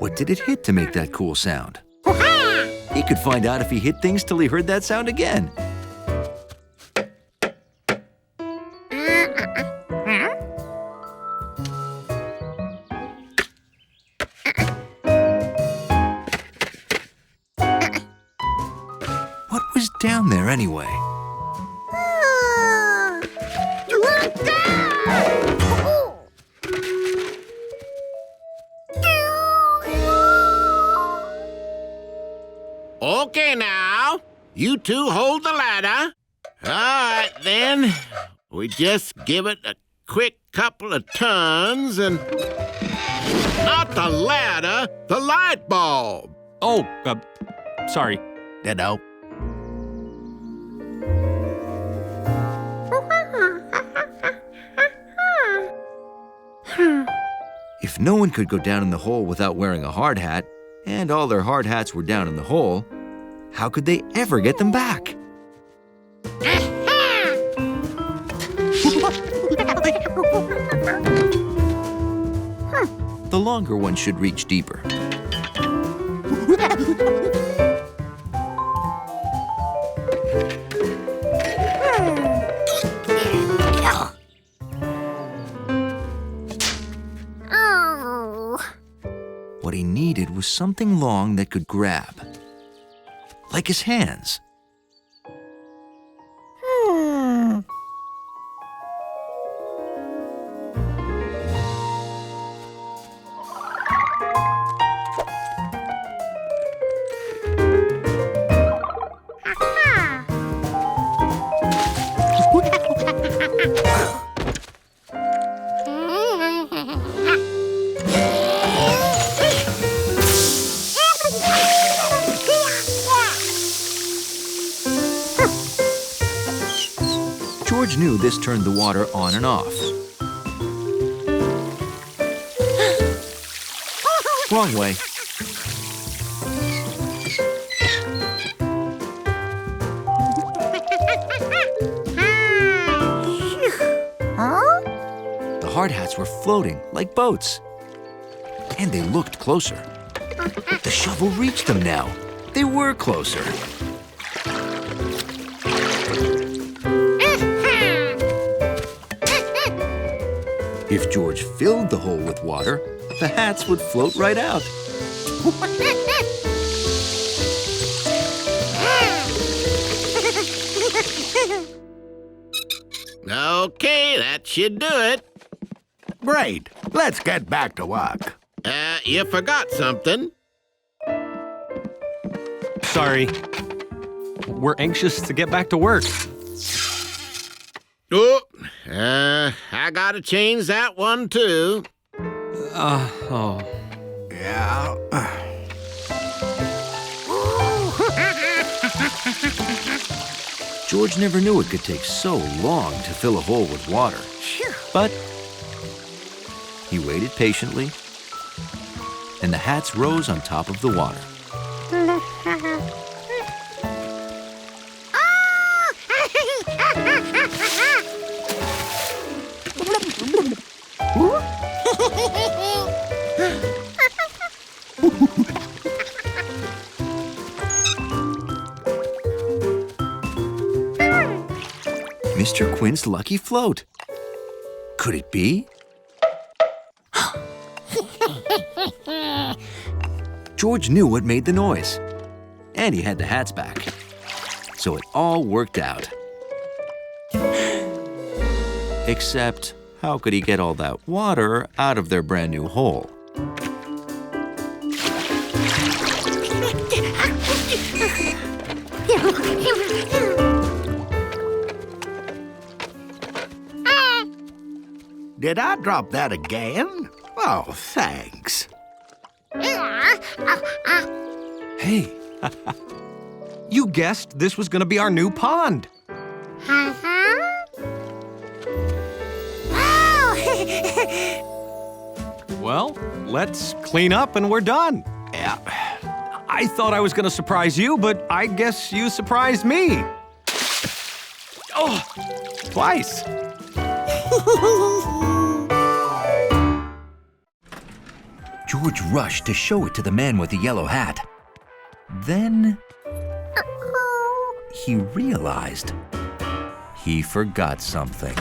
What did it hit to make that cool sound? He could find out if he hit things till he heard that sound again. What was down there anyway? Okay now, you two hold the ladder. All right then, we just give it a quick couple of turns and... Not the ladder, the light bulb. Oh, sorry. Ditto. If no one could go down in the hole without wearing a hard hat, and all their hard hats were down in the hole, how could they ever get them back? The longer one should reach deeper. What he needed was something long that could grab, like his hands. George knew this turned the water on and off. Wrong way. The hard hats were floating like boats. And they looked closer. The shovel reached them now. They were closer. If George filled the hole with water, the hats would float right out. Okay, that should do it. Great. Let's get back to work. You forgot something. Sorry. We're anxious to get back to work. Oh, I gotta change that one too. Oh. Yeah. George never knew it could take so long to fill a hole with water. But he waited patiently, and the hats rose on top of the water. Mr. Quint's lucky float. Could it be? George knew what made the noise, and he had the hats back. So it all worked out. Except, how could he get all that water out of their brand new hole? Did I drop that again? Oh, thanks. Hey, You guessed this was gonna be our new pond. Well, let's clean up and we're done. Yeah. I thought I was gonna surprise you, but I guess you surprised me. Oh, twice. George rushed to show it to the man with the yellow hat. Then he realized he forgot something.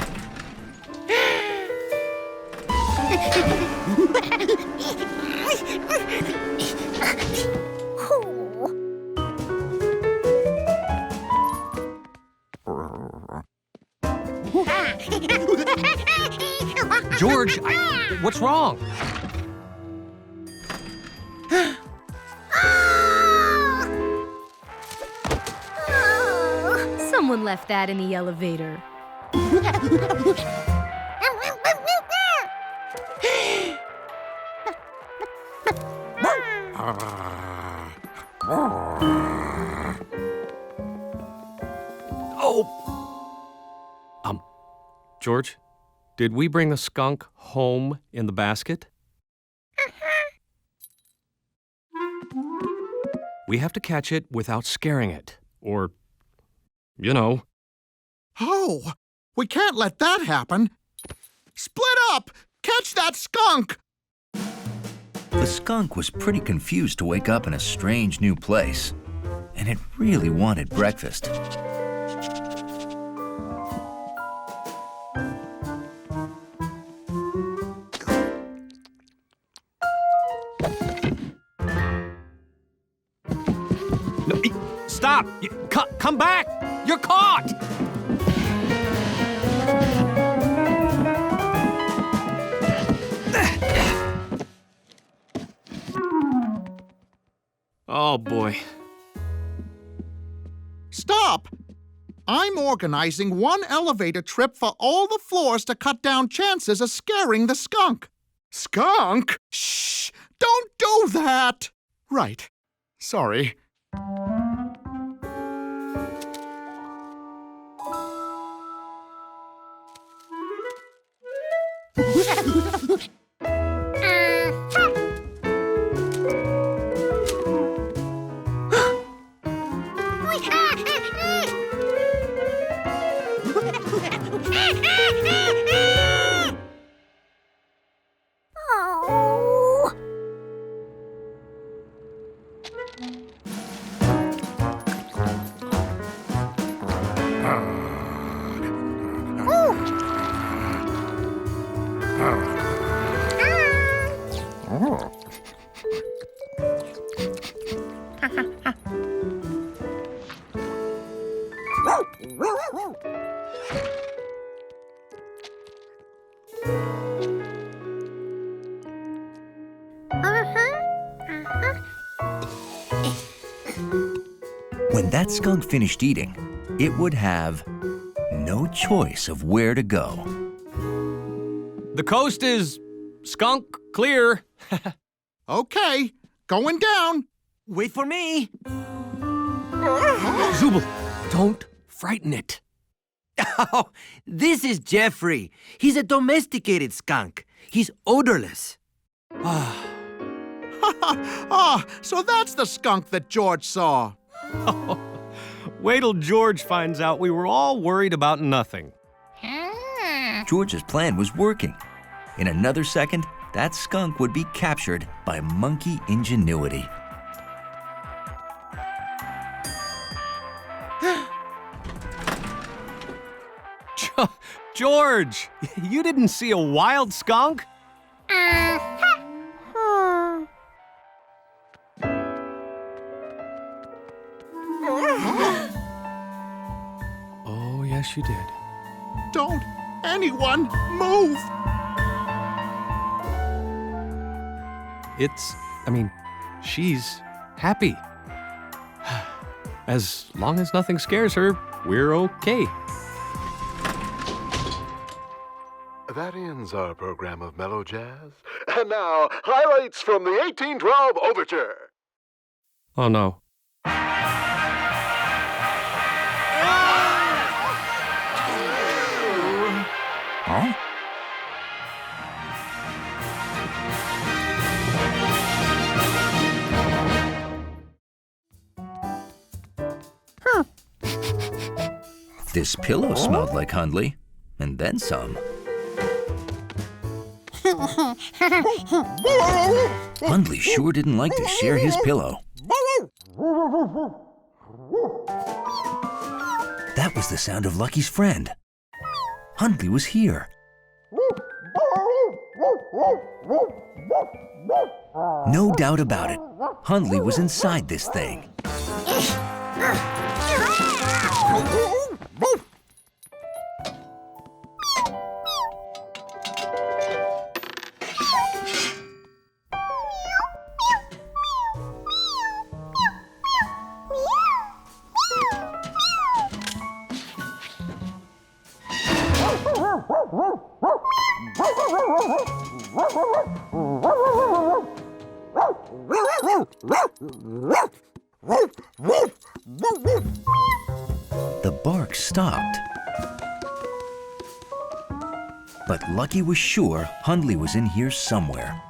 George, what's wrong? Someone left that in the elevator. Oh! George, did we bring the skunk home in the basket? We have to catch it without scaring it, or, you know. Oh, we can't let that happen. Split up! Catch that skunk! The skunk was pretty confused to wake up in a strange new place, and it really wanted breakfast. No, stop! Come back! You're caught! Oh, boy. Stop! I'm organizing one elevator trip for all the floors to cut down chances of scaring the skunk. Skunk? Shh! Don't do that! Right. Sorry. When that skunk finished eating, it would have no choice of where to go. The coast is skunk clear. Okay, going down. Wait for me. Zubul, don't frighten it. Oh, this is Jeffrey. He's a domesticated skunk. He's odorless. Ah, so that's the skunk that George saw. Wait till George finds out we were all worried about nothing. George's plan was working. In another second, that skunk would be captured by monkey ingenuity. George, you didn't see a wild skunk? Oh, yes, you did. Don't anyone move! She's happy. As long as nothing scares her, we're okay. That ends our program of mellow jazz. And now, highlights from the 1812 Overture. Oh, no. Huh? This pillow smelled like Hundley, and then some. Hundley sure didn't like to share his pillow. That was the sound of Lucky's friend. Hundley was here. No doubt about it, Hundley was inside this thing. The bark stopped. But Lucky was sure Hundley was in here somewhere.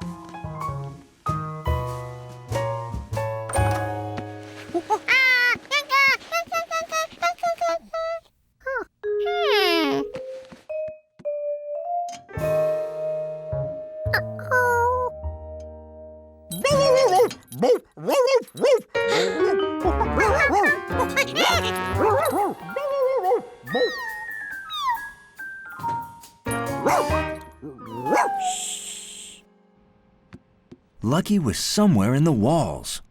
Lucky was somewhere in the walls.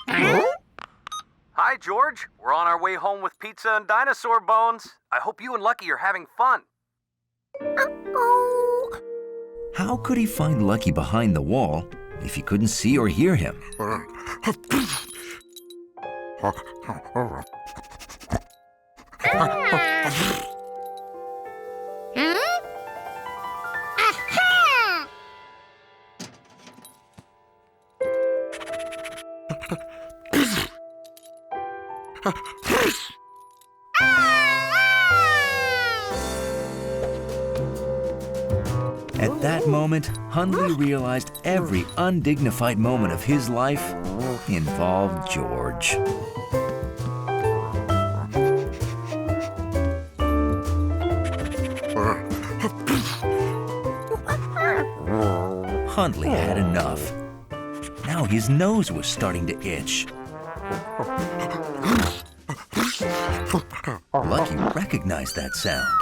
Hi, George. We're on our way home with pizza and dinosaur bones. I hope you and Lucky are having fun. How could he find Lucky behind the wall if he couldn't see or hear him? At that moment, Hundley realized every undignified moment of his life involved George. Hundley had enough. Now his nose was starting to itch. Lucky recognized that sound.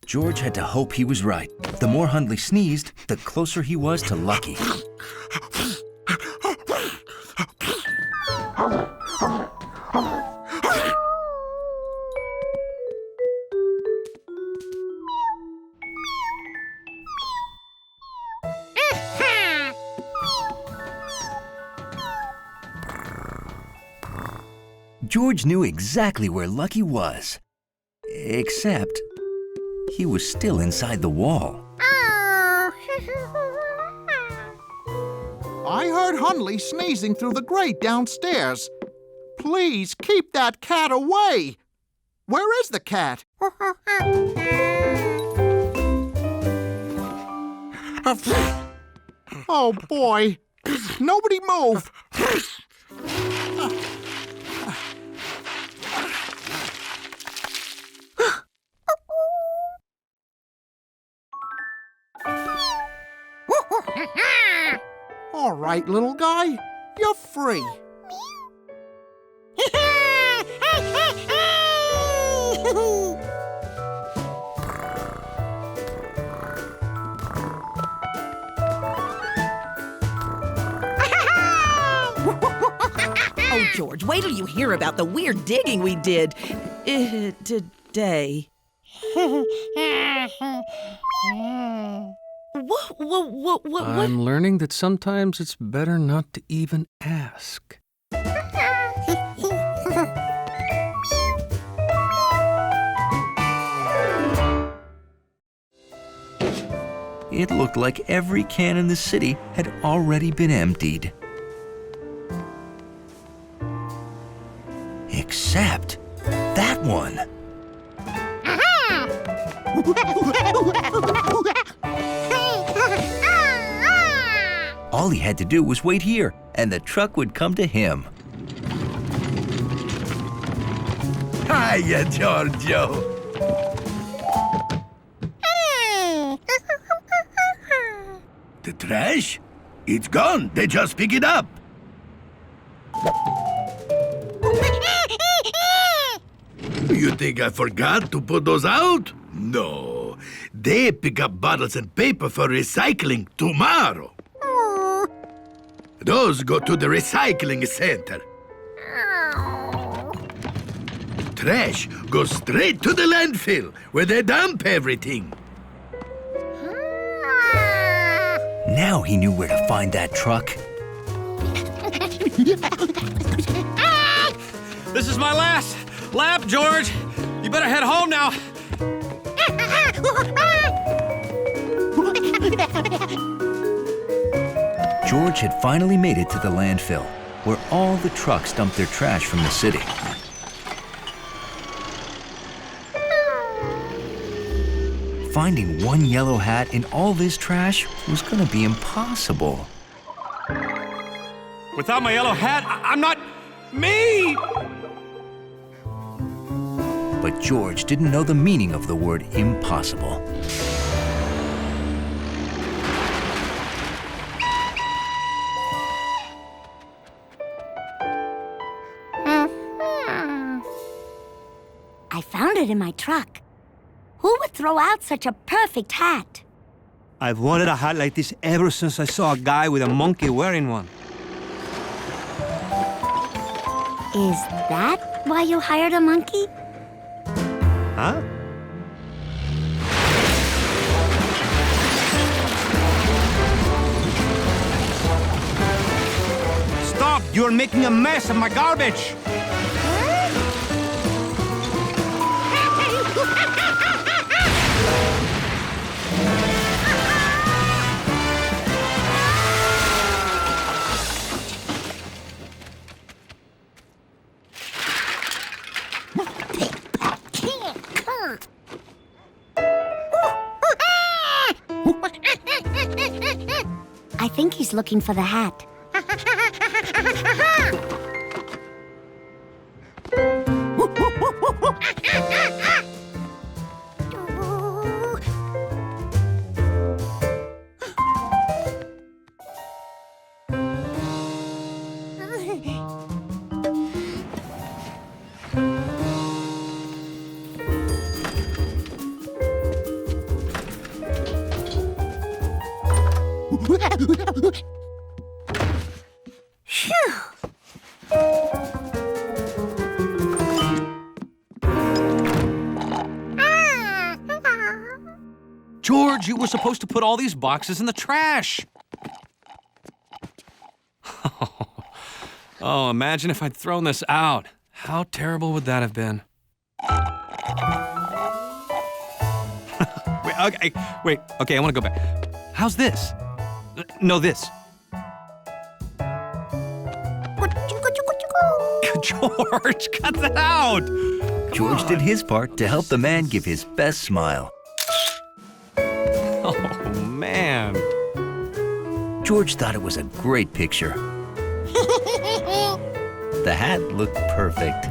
George had to hope he was right. The more Hundley sneezed, the closer he was to Lucky. George knew exactly where Lucky was, except he was still inside the wall. I heard Hundley sneezing through the grate downstairs. Please keep that cat away. Where is the cat? Oh, boy. Nobody move. All right, little guy, you're free. Oh, George, wait till you hear about the weird digging we did today. What? I'm learning that sometimes it's better not to even ask. It looked like every can in the city had already been emptied. Except that one. All he had to do was wait here, and the truck would come to him. Hiya, Giorgio. The trash? It's gone. They just pick it up. You think I forgot to put those out? No. They pick up bottles and paper for recycling tomorrow. Those go to the recycling center. Trash goes straight to the landfill where they dump everything. Now he knew where to find that truck. This is my last lap, George. You better head home now. George had finally made it to the landfill, where all the trucks dumped their trash from the city. Finding one yellow hat in all this trash was going to be impossible. Without my yellow hat, I'm not me! But George didn't know the meaning of the word impossible. I found it in my truck. Who would throw out such a perfect hat? I've wanted a hat like this ever since I saw a guy with a monkey wearing one. Is that why you hired a monkey? Huh? Stop! You're making a mess of my garbage! I think he's looking for the hat. George, you were supposed to put all these boxes in the trash. Oh, imagine if I'd thrown this out. How terrible would that have been? Wait, okay, I want to go back. How's this? No, this. George, cut that out! George did his part to help the man give his best smile. Oh, man. George thought it was a great picture. The hat looked perfect.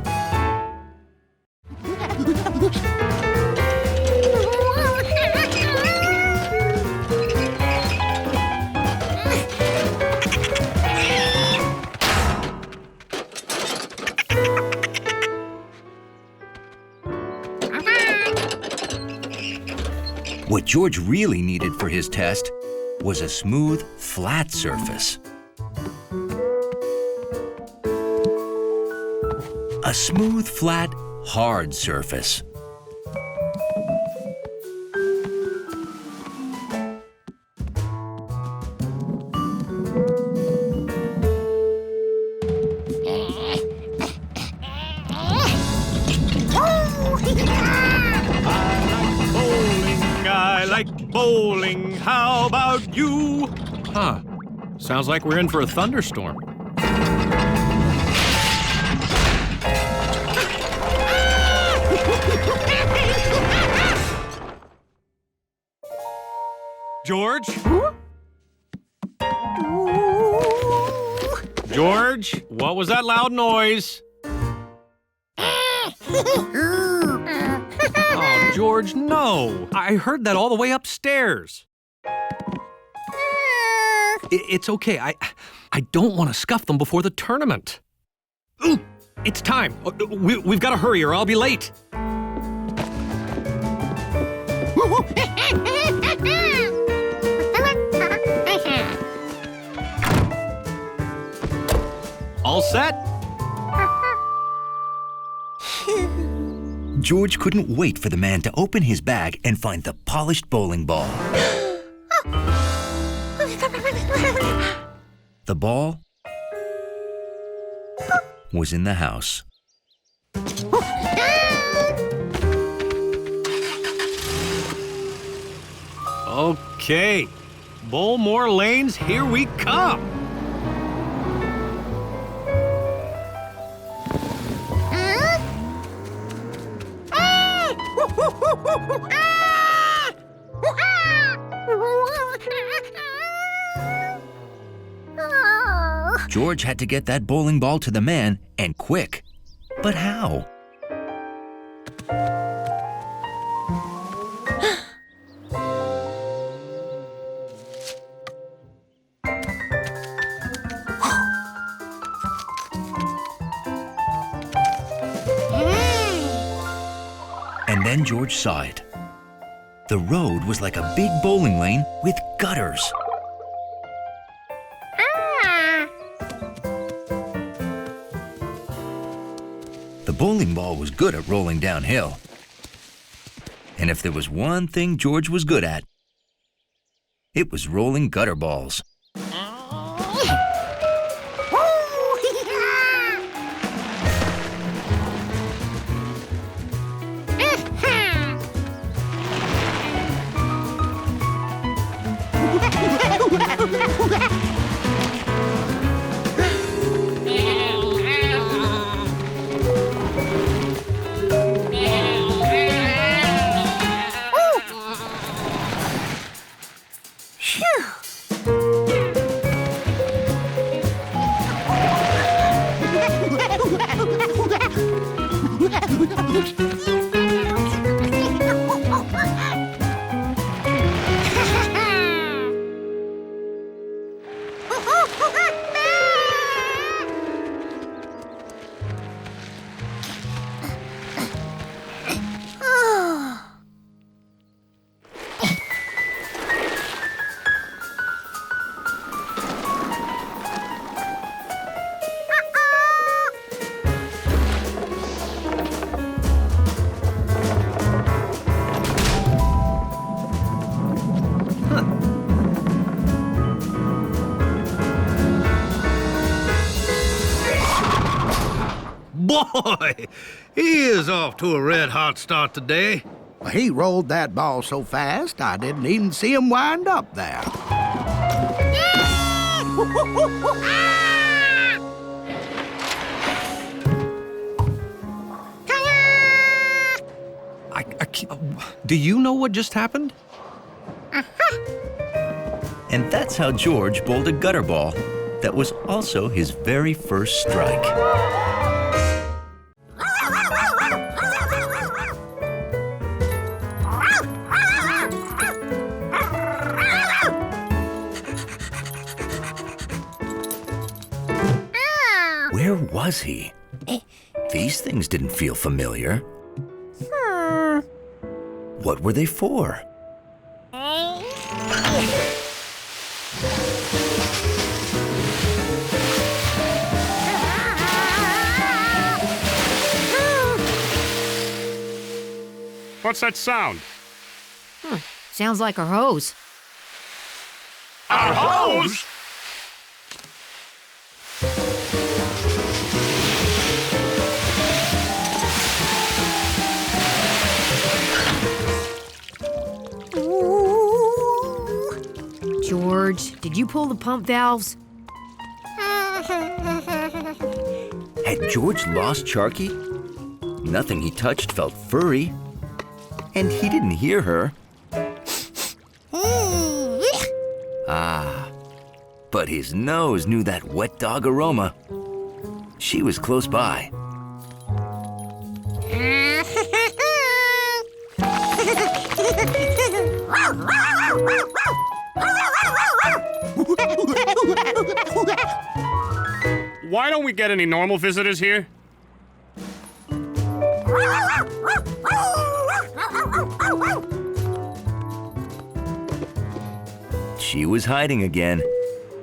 What George really needed for his test was a smooth, flat surface. A smooth, flat, hard surface. I like bowling, how about you? Huh, sounds like we're in for a thunderstorm. George? George, what was that loud noise? Oh, George, no. I heard that all the way upstairs. It's okay. I don't want to scuff them before the tournament. Ooh, it's time. We've got to hurry or I'll be late. All set? George couldn't wait for the man to open his bag and find the polished bowling ball. The ball was in the house. Okay. Bowl more lanes, here we come. George had to get that bowling ball to the man, and quick. But how? And then George saw it. The road was like a big bowling lane with gutters. The bowling ball was good at rolling downhill. And if there was one thing George was good at, it was rolling gutter balls. Boy, he is off to a red-hot start today. He rolled that ball so fast, I didn't even see him wind up there. Do you know what just happened? And that's how George bowled a gutter ball that was also his very first strike. Where was he? These things didn't feel familiar. What were they for? What's that sound? Sounds like a hose. Our hose? George, did you pull the pump valves? Had George lost Sharky? Nothing he touched felt furry. And he didn't hear her. Ah, but his nose knew that wet dog aroma. She was close by. Why don't we get any normal visitors here? She was hiding again,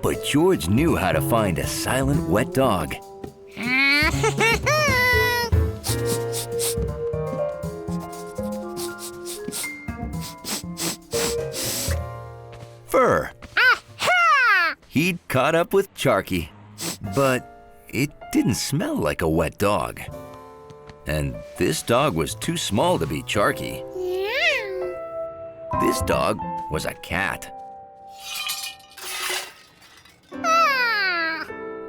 but George knew how to find a silent wet dog. Fur. He'd caught up with Charky, but it didn't smell like a wet dog. And this dog was too small to be Charky. This dog was a cat.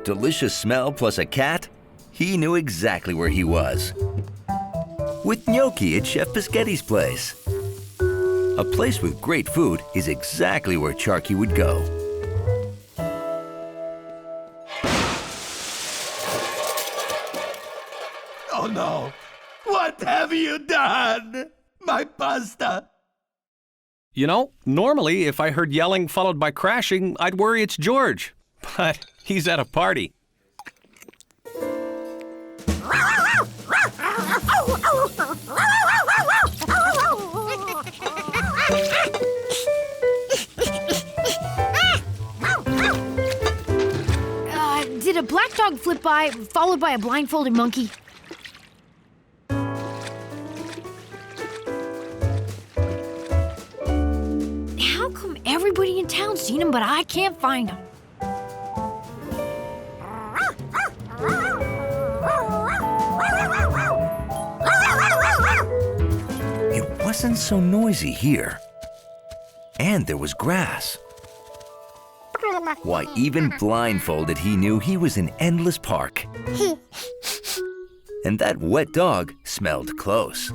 Delicious smell plus a cat, he knew exactly where he was. With gnocchi at Chef Bischetti's place. A place with great food is exactly where Charky would go. Oh no! What have you done? My pasta! You know, normally if I heard yelling followed by crashing, I'd worry it's George. But he's at a party. Did a black dog flip by, followed by a blindfolded monkey? How come everybody in town's seen him, but I can't find him? It wasn't so noisy here. And there was grass. Why, even blindfolded, he knew he was in Endless Park. And that wet dog smelled close.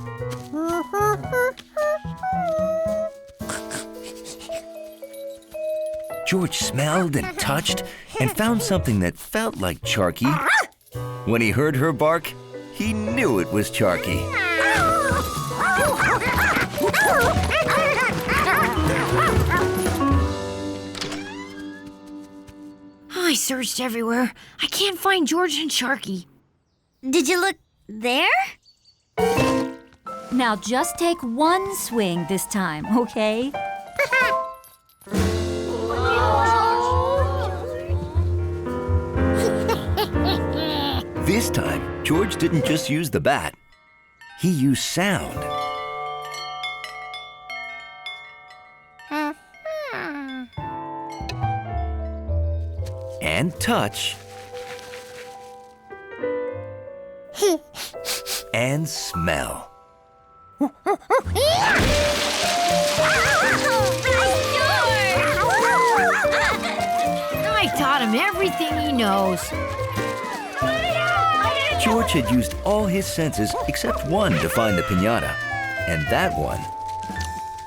George smelled and touched and found something that felt like Charky. When he heard her bark, he knew it was Charky. I searched everywhere. I can't find George and Sharky. Did you look there? Now just take one swing this time, okay? This time, George didn't just use the bat. He used sound. And touch. And smell. I taught him everything he knows. George had used all his senses except one to find the piñata, and that one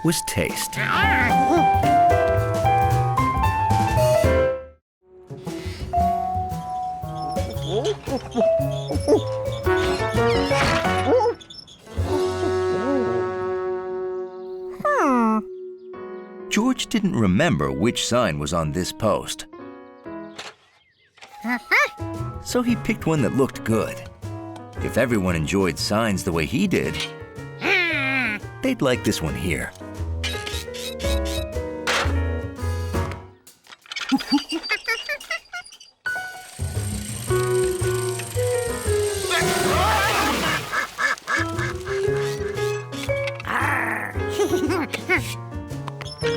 was taste. George didn't remember which sign was on this post. So he picked one that looked good. If everyone enjoyed signs the way he did, they'd like this one here.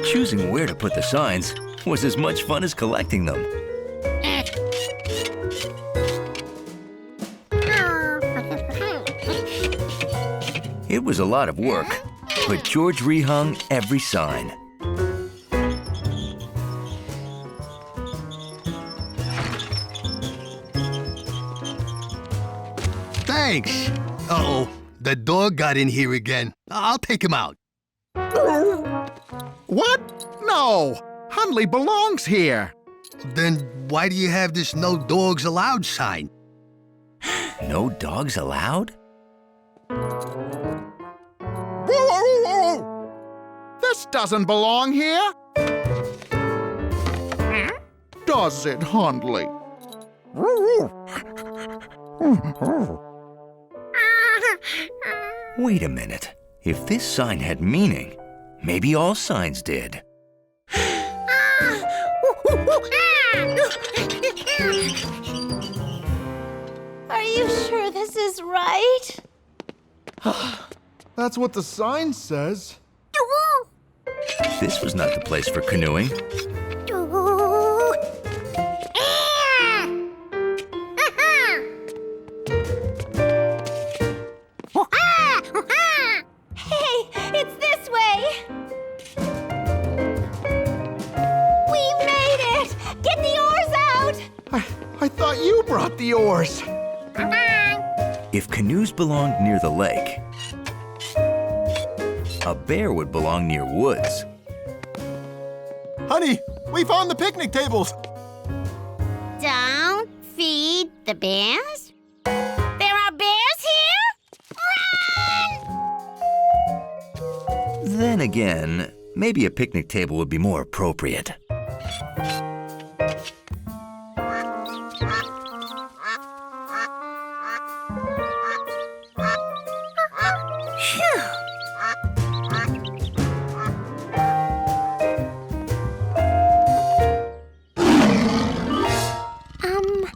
Choosing where to put the signs was as much fun as collecting them. It was a lot of work, but George rehung every sign. Thanks. Uh-oh, the dog got in here again. I'll take him out. What? No! Hundley belongs here. Then why do you have this no dogs allowed sign? No dogs allowed? This doesn't belong here. Does it, Hundley? Wait a minute. If this sign had meaning, maybe all signs did. Are you sure this is right? That's what the sign says. This was not the place for canoeing. Hey, it's this way! We made it! Get the oars out! I thought you brought the oars. If canoes belonged near the lake, a bear would belong near woods. Honey, we found the picnic tables. Don't feed the bears? There are bears here? Run! Then again, maybe a picnic table would be more appropriate.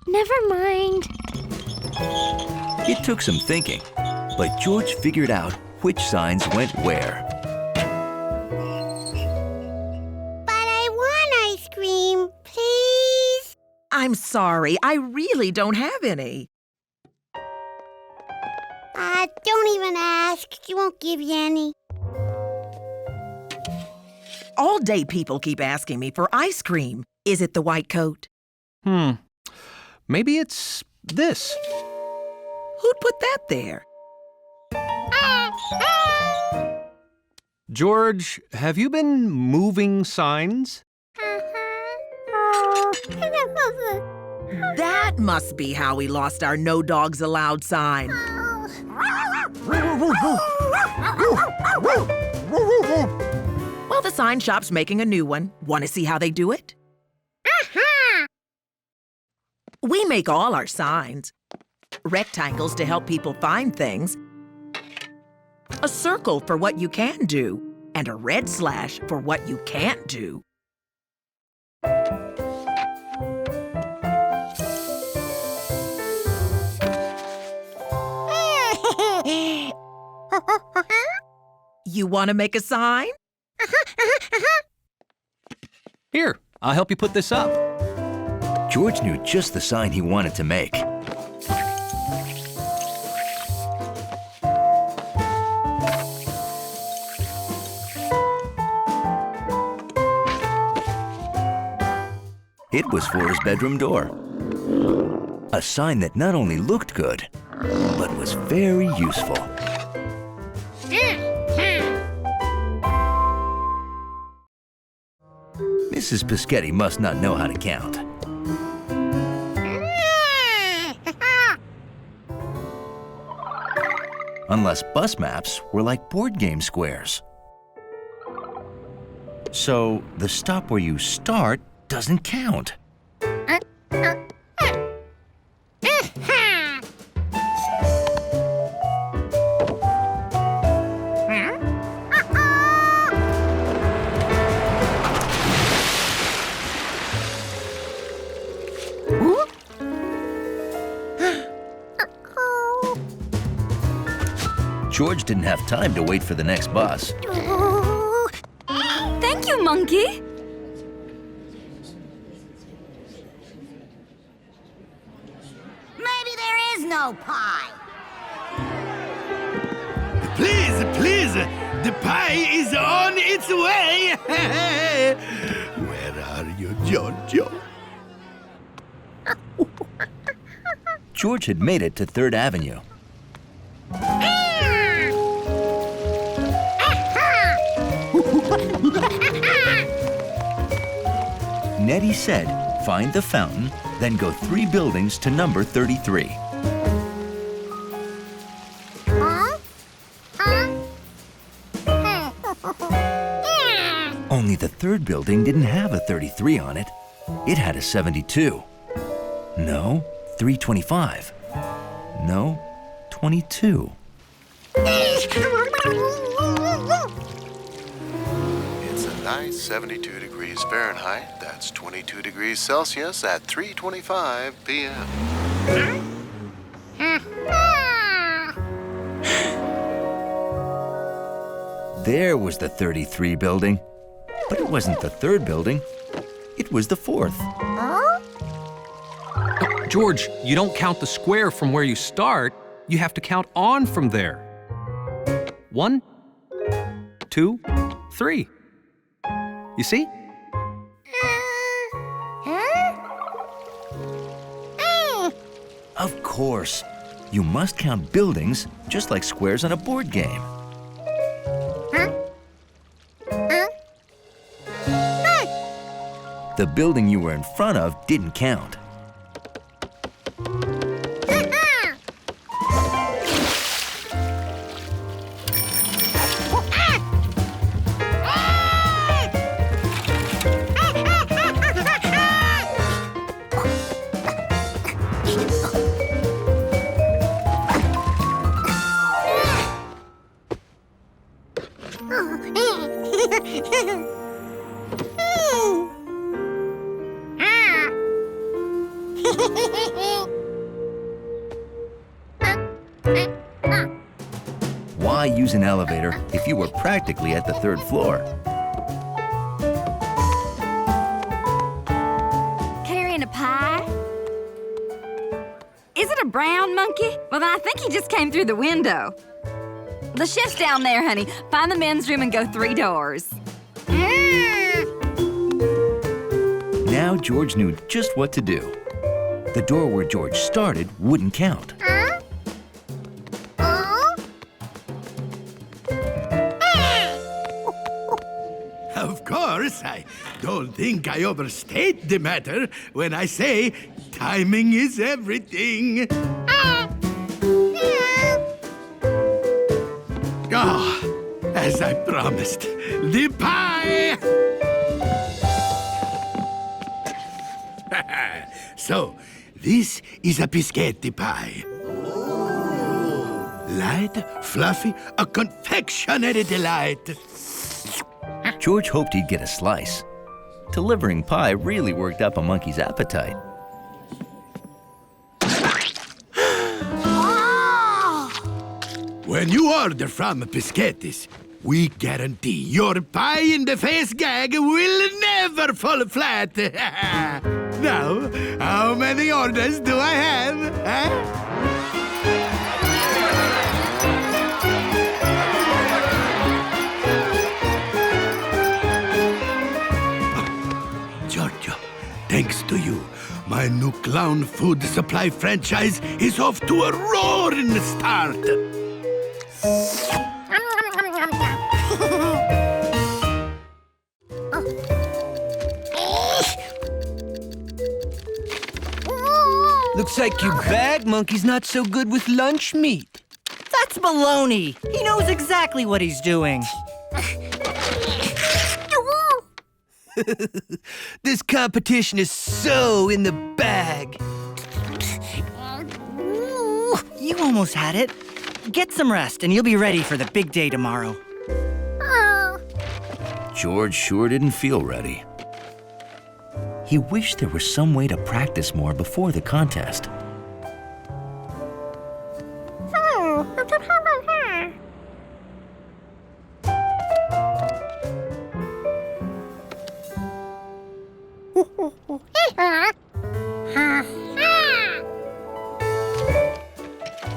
Never mind. It took some thinking, but George figured out which signs went where. But I want ice cream, please. I'm sorry, I really don't have any. Don't even ask. She won't give you any. All day people keep asking me for ice cream. Is it the white coat? Maybe it's this. Who'd put that there? George, have you been moving signs? That must be how we lost our no dogs allowed sign. Well, the sign shop's making a new one. Want to see how they do it? We make all our signs. Rectangles to help people find things. A circle for what you can do. And a red slash for what you can't do. You want to make a sign? Here, I'll help you put this up. George knew just the sign he wanted to make. It was for his bedroom door. A sign that not only looked good, but was very useful. Mrs. Pischetti must not know how to count. Unless bus maps were like board game squares. So the stop where you start doesn't count. George didn't have time to wait for the next bus. Thank you, Monkey. Maybe there is no pie. Please, please, the pie is on its way. Where are you, Giorgio? George had made it to 3rd Avenue. Nettie said, find the fountain, then go 3 buildings to number 33. Only the 3rd building didn't have a 33 on it. It had a 72. No, 325. No, 22. It's a nice 72 degrees Fahrenheit. That's 22 degrees Celsius at 3:25 p.m. There was the 33 building. But it wasn't the 3rd building. It was the 4th. George, you don't count the square from where you start. You have to count on from there. 1, 2, 3. You see? Of course. You must count buildings just like squares on a board game. The building you were in front of didn't count. Why use an elevator if you were practically at the 3rd floor? Carrying a pie? Is it a brown monkey? Well, then I think he just came through the window. The chef's down there, honey. Find the men's room and go 3 doors. Now George knew just what to do. The door where George started wouldn't count. Of course, I don't think I overstate the matter when I say timing is everything. Oh, as I promised, the pie! So, this is a biscotti pie. Light, fluffy, a confectionery delight. George hoped he'd get a slice. Delivering pie really worked up a monkey's appetite. When you order from Piscetti's, we guarantee your pie-in-the-face gag will never fall flat. Now, how many orders do I have? Giorgio, thanks to you, my new clown food supply franchise is off to a roaring start. Looks like your bag monkey's not so good with lunch meat. That's baloney. He knows exactly what he's doing. This competition is so in the bag. You almost had it. Get some rest and you'll be ready for the big day tomorrow. George sure didn't feel ready. He wished there was some way to practice more before the contest.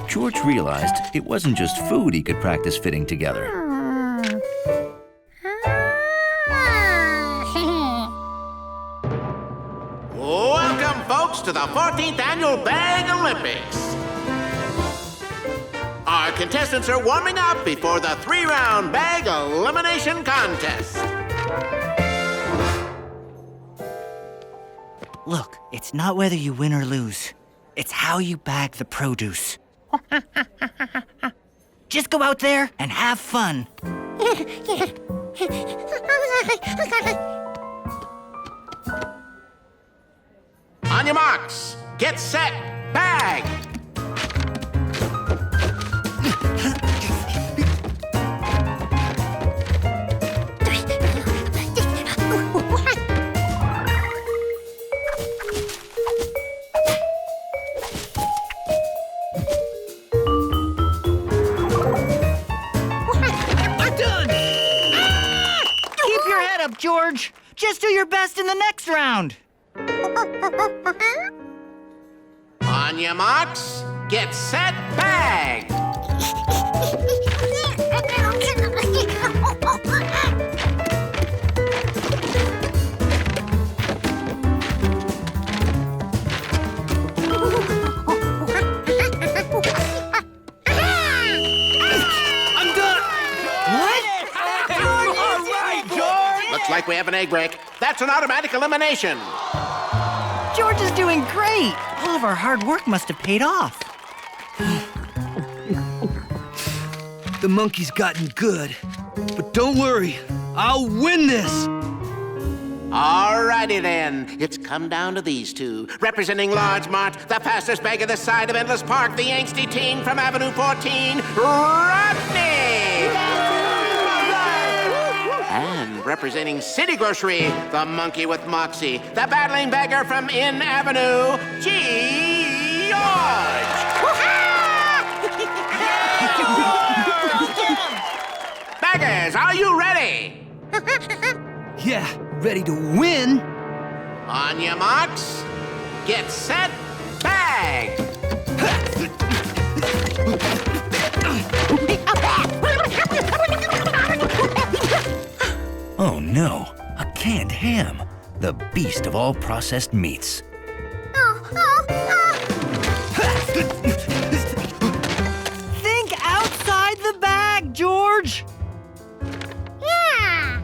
George realized it wasn't just food he could practice fitting together. Welcome, folks, to the 14th Annual Bag Olympics. Our contestants are warming up before the 3-round bag elimination contest. Look, it's not whether you win or lose. It's how you bag the produce. Just go out there and have fun. On your marks, get set, bag! Keep your head up, George. Just do your best in the next round. On your marks, get set, bag! I'm done. What? All right, George! Looks like we have an egg break. That's an automatic elimination. George is doing great. All of our hard work must have paid off. The monkey's gotten good. But don't worry, I'll win this! Alrighty then, it's come down to these two. Representing Largemont, the fastest bag of this side of Endless Park, the angsty teen from Avenue 14, Rodney! And representing City Grocery, the monkey with moxie, the battling beggar from In Avenue, George! Beggars, are you ready? Yeah, ready to win? On your marks, get set, bag! Oh no, a canned ham, the beast of all processed meats. Think outside the bag, George. Yeah.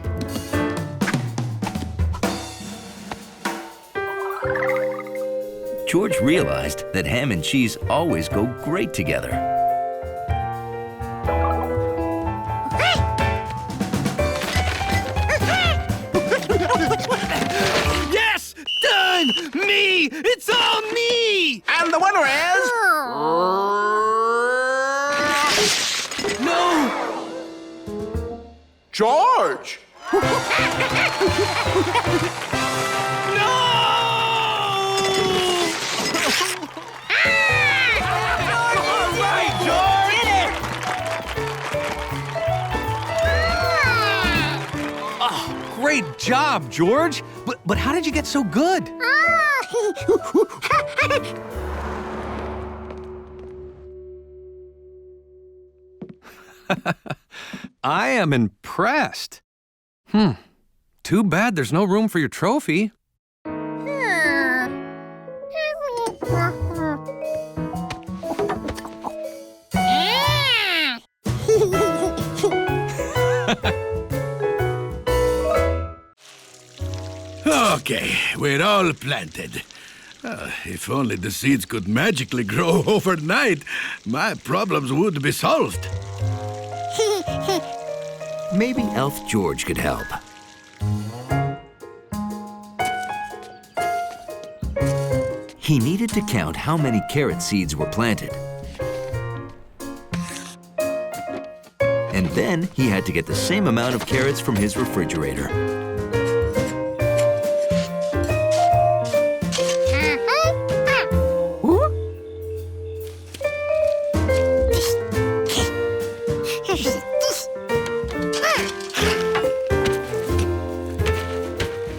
George realized that ham and cheese always go great together. Yes! Done! Me! It's all me! And the winner is... No! George! Great job, George. But how did you get so good? I am impressed. Too bad there's no room for your trophy. Okay, we're all planted. If only the seeds could magically grow overnight, my problems would be solved. Maybe Elf George could help. He needed to count how many carrot seeds were planted. And then he had to get the same amount of carrots from his refrigerator.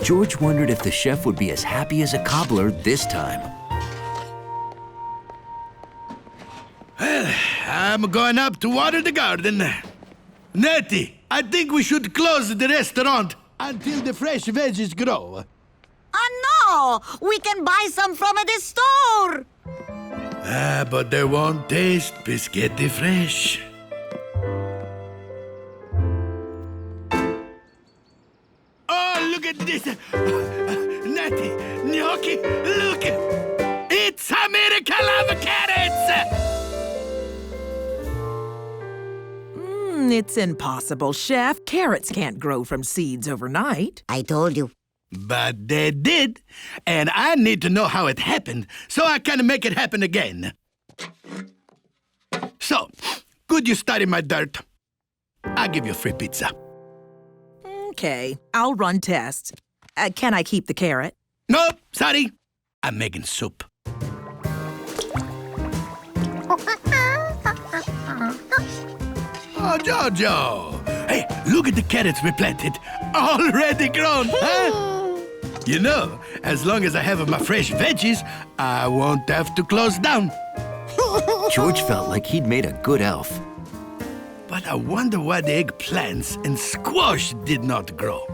George wondered if the chef would be as happy as a cobbler this time. Well, I'm going up to water the garden. Nettie, I think we should close the restaurant until the fresh veggies grow. Oh, no! We can buy some from the store! But they won't taste biscotti fresh. Oh, look at this! Veggies! Natty, gnocchi, look! It's a miracle of carrots! It's impossible, Chef. Carrots can't grow from seeds overnight. I told you. But they did, and I need to know how it happened so I can make it happen again. So, could you study my dirt? I'll give you free pizza. Okay, I'll run tests. Can I keep the carrot? No, sorry. I'm making soup. Oh, Jojo! Hey, look at the carrots we planted. Already grown, huh? You know, as long as I have my fresh veggies, I won't have to close down. George felt like he'd made a good elf. But I wonder why the eggplants and squash did not grow.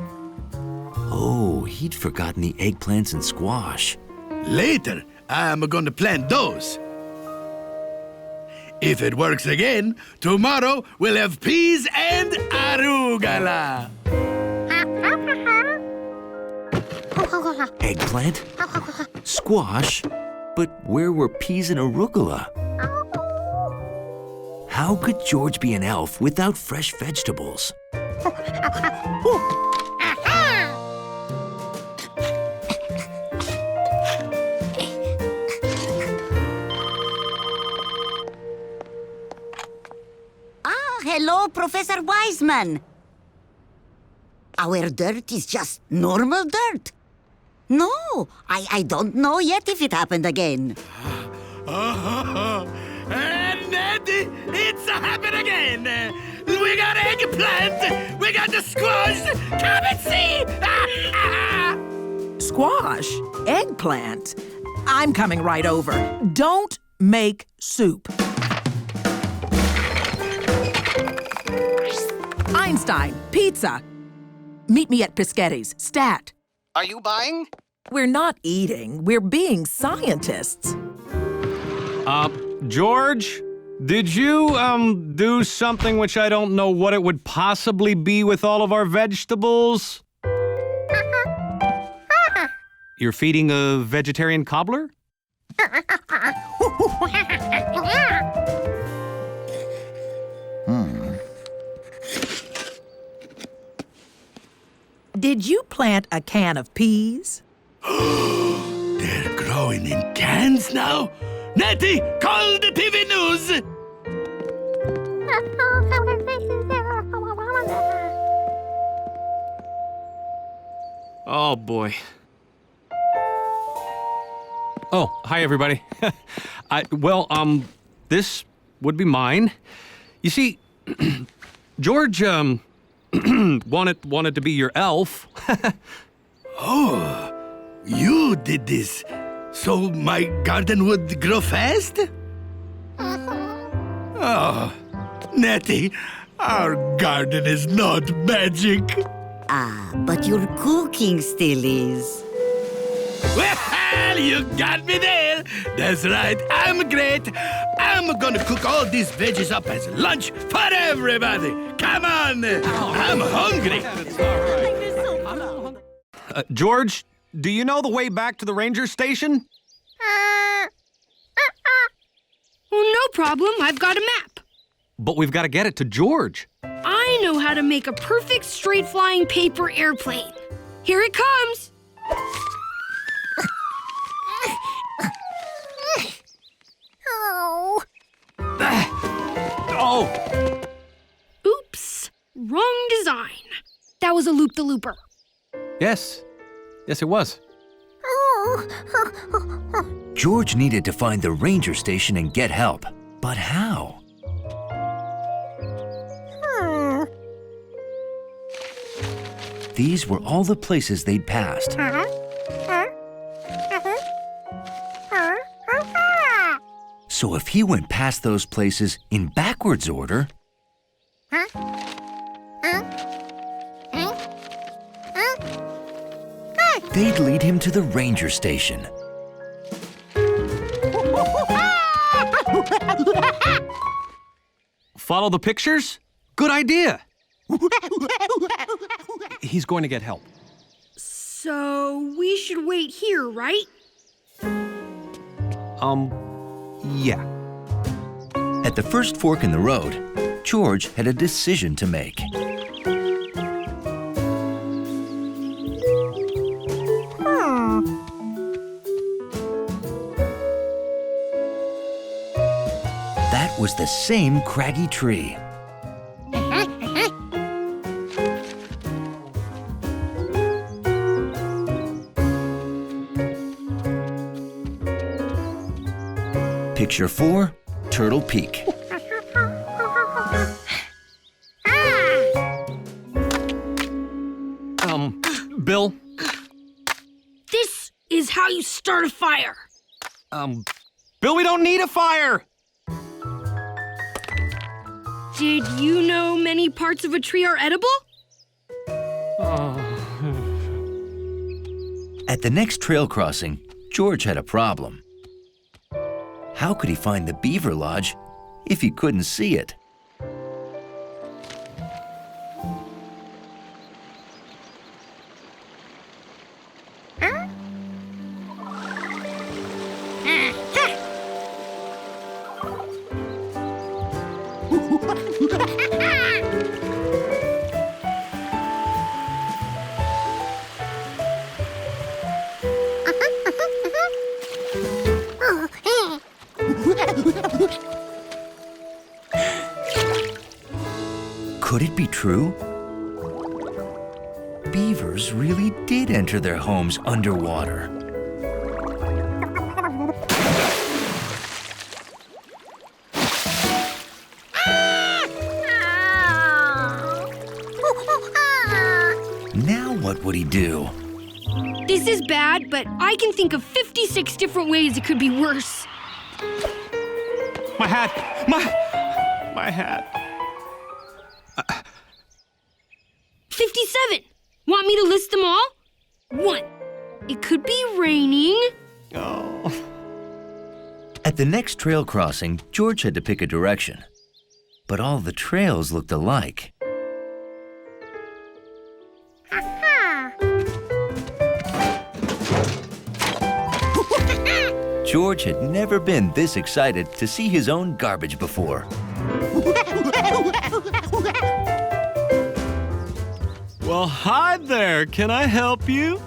Oh, he'd forgotten the eggplants and squash. Later, I'm going to plant those. If it works again, tomorrow we'll have peas and arugula. Eggplant? Squash? But where were peas and arugula? How could George be an elf without fresh vegetables? Hello, Professor Wiseman. Our dirt is just normal dirt. No, I don't know yet if it happened again. And Daddy, it's happened again. We got eggplant. We got the squash. Come and see. Squash? Eggplant? I'm coming right over. Don't make soup. Einstein, pizza. Meet me at Pischetti's, Stat. Are you buying? We're not eating. We're being scientists. George, did you, do something which I don't know what it would possibly be with all of our vegetables? You're feeding a vegetarian cobbler? Did you plant a can of peas? They're growing in cans now? Natty, call the TV news! Oh, boy. Oh, hi, everybody. This would be mine. You see, George, wanted to be your elf. Oh, you did this so my garden would grow fast? Oh, Natty, our garden is not magic. But your cooking still is. Well, you got me there. That's right, I'm great. I'm gonna cook all these veggies up as lunch for everybody. Come on, I'm hungry. George, do you know the way back to the ranger station? Well, no problem. I've got a map. But we've got to get it to George. I know how to make a perfect straight-flying paper airplane. Here it comes. Oh! Oops. Wrong design. That was a loop-the-looper. Yes, it was. George needed to find the ranger station and get help. But how? These were all the places they'd passed. So if he went past those places in backwards order, they'd lead him to the ranger station. Follow the pictures? Good idea. He's going to get help. So we should wait here, right? Yeah. At the first fork in the road, George had a decision to make. That was the same craggy tree. Picture 4, Turtle Peak. Bill? This is how you start a fire. Bill, we don't need a fire! Did you know many parts of a tree are edible? At the next trail crossing, George had a problem. How could he find the beaver lodge if he couldn't see it? Could it be true? Beavers really did enter their homes underwater. Now what would he do? This is bad, but I can think of 56 different ways it could be worse. My hat! My hat. 57. Want me to list them all? 1. It could be raining. Oh. At the next trail crossing, George had to pick a direction. But all the trails looked alike. George had never been this excited to see his own garbage before. Well, hi there. Can I help you?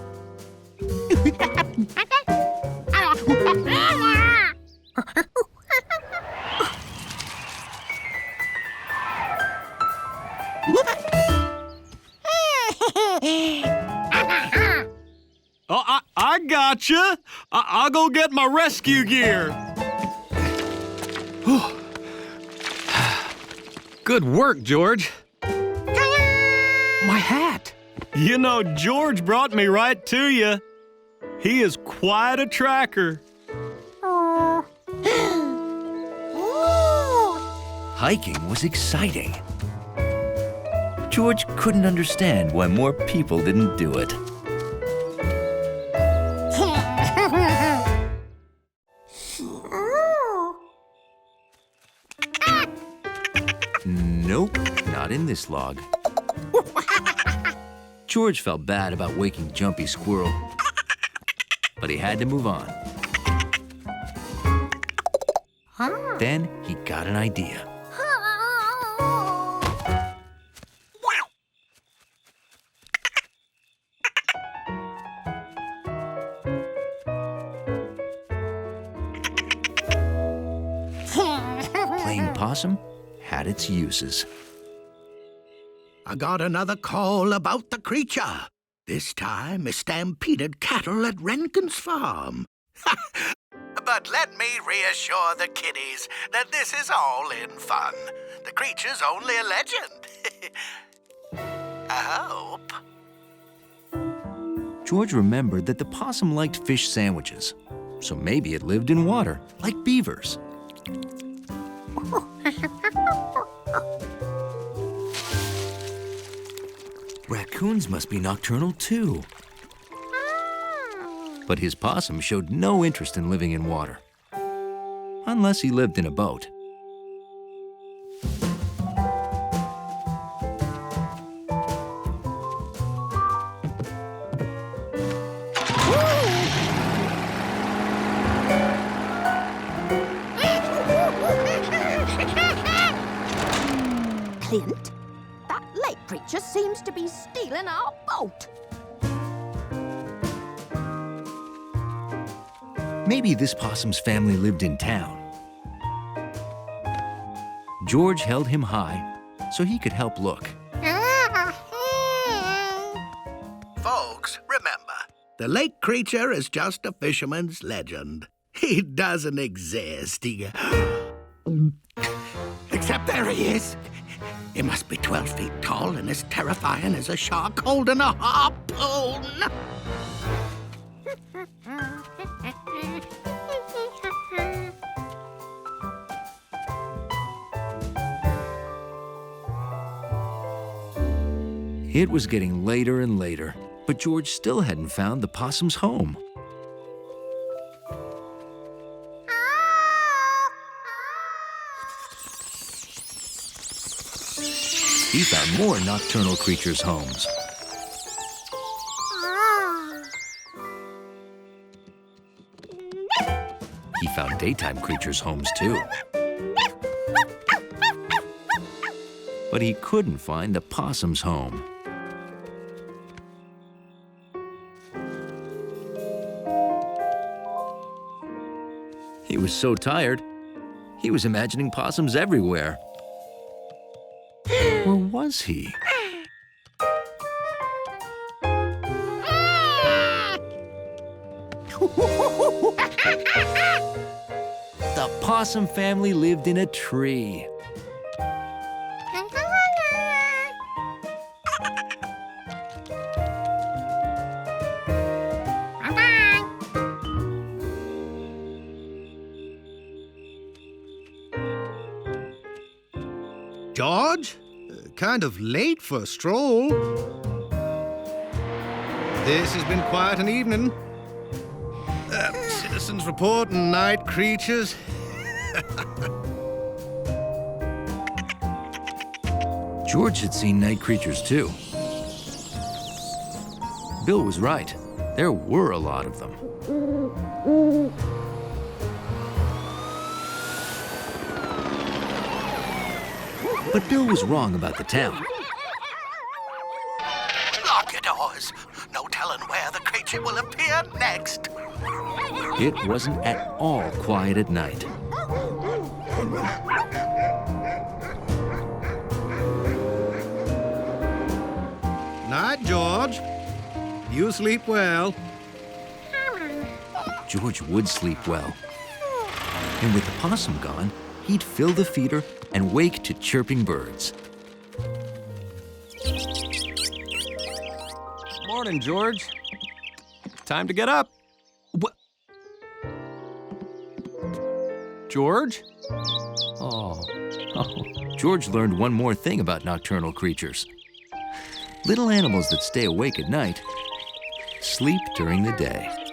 Oh, I gotcha. I'll go get my rescue gear. Good work, George. My hat. You know, George brought me right to you. He is quite a tracker. Hiking was exciting. George couldn't understand why more people didn't do it. Nope, not in this log. George felt bad about waking Jumpy Squirrel, but he had to move on. Then he got an idea. Playing possum had its uses. I got another call about the creature. This time, a stampeded cattle at Renkin's farm. But let me reassure the kiddies that this is all in fun. The creature's only a legend. I hope. George remembered that the possum liked fish sandwiches, so maybe it lived in water, like beavers. Raccoons must be nocturnal too. But his possum showed no interest in living in water, unless he lived in a boat. Clint. That lake creature seems to be stealing our boat. Maybe this possum's family lived in town. George held him high so he could help look. Folks, remember, the lake creature is just a fisherman's legend. He doesn't exist. Except there he is. He must be 12 feet tall and as terrifying as a shark holding a harpoon. It was getting later and later, but George still hadn't found the possum's home. He found more nocturnal creatures' homes. He found daytime creatures' homes, too. But he couldn't find the possum's home. He was so tired, he was imagining possums everywhere. Or was he? The possum family lived in a tree. George? Kind of late for a stroll. This has been quite an evening. Citizens report and night creatures. George had seen night creatures, too. Bill was right. There were a lot of them. But Bill was wrong about the town. Lock your doors. No telling where the creature will appear next. It wasn't at all quiet at night. Night, George. You sleep well. George would sleep well. And with the possum gone, he'd fill the feeder and wake to chirping birds. Morning, George. Time to get up. What? George? Oh. George learned one more thing about nocturnal creatures. Little animals that stay awake at night sleep during the day.